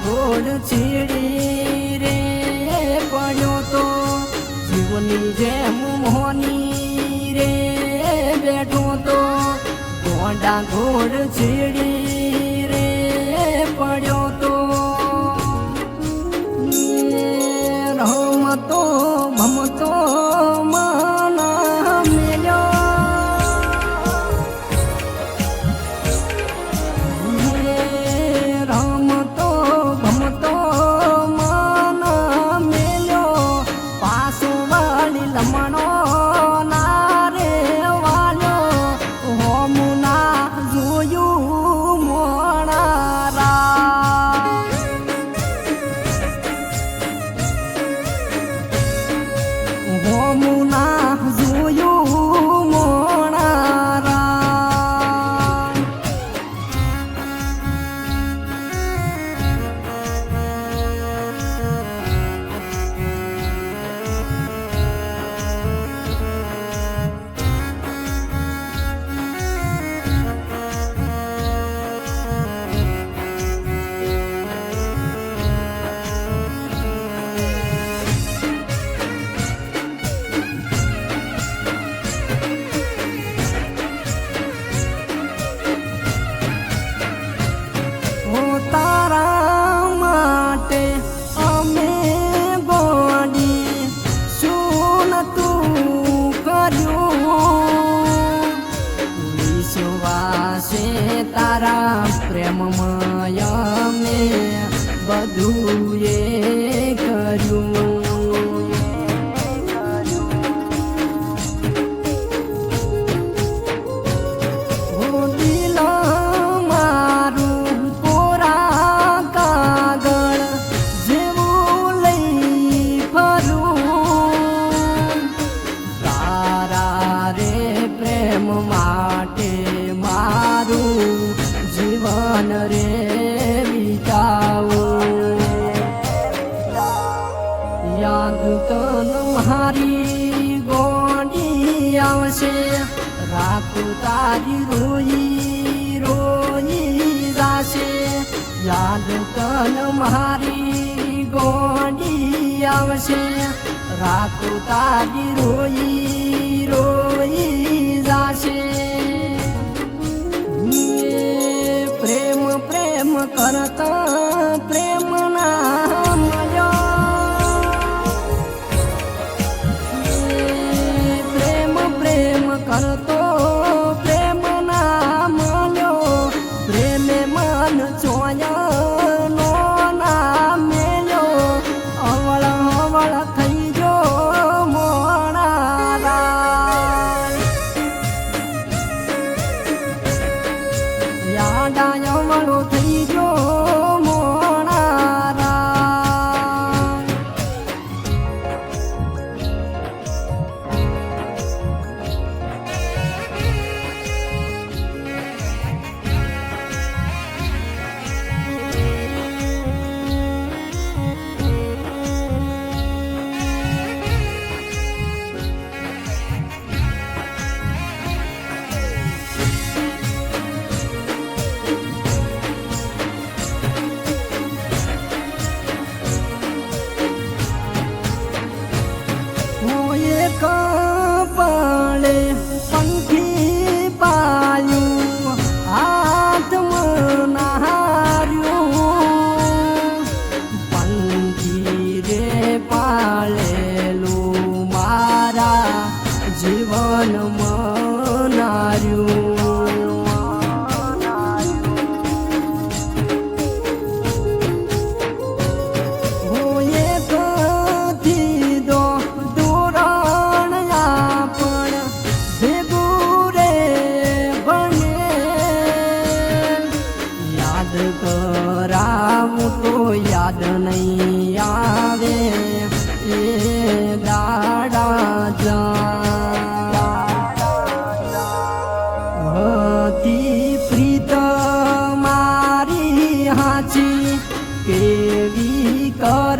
ઘોડ છીડી રે પડ્યો તો જીવની જેમ મોની રે બેઠો તો ગોંડા ઘોડ છીડી રે પડ્યો તો રમતો ભમતો મના મેલ્યો રમતો ભમતો મના મેલ્યો પાછો વાળી લમણો ના રે વાલ્યો હોમુના જોયું મોણા હોમુના જોયું મોણા તારા માટે અમે ગોડી શું તું કર્યું વિશ્વાસે તારા પ્રેમમય અમે બધું એ કર્યું માટે મારું જીવન રે વિતાવો યાદ તન મારી ગોડી આવશે રાત તારી રોઈ રોઈ જાશે યાદ તન મારી ગોડી આવશે રાત તારી રોઈ રોઈ જાશે પ્રેમ પ્રેમ કરતા પ્રેમ ના મળ્યો પ્રેમ પ્રેમ કરતો પ્રેમ ના મળ્યો પ્રેમે મન ચોયા નો ના મેલ્યો અવળ અવળ થઈ ગયો મોણા યાડા અવળો થઈ ગયો મોણા કપાળે પંખી પાયું હાથમાં નાર્યું પંખી રે પાળેલું મારા જીવનમાં નાર્યું કરાવું તો યાદ નહીં આવે એ દાડા હતી પ્રીત મારી હાચી કેવી કર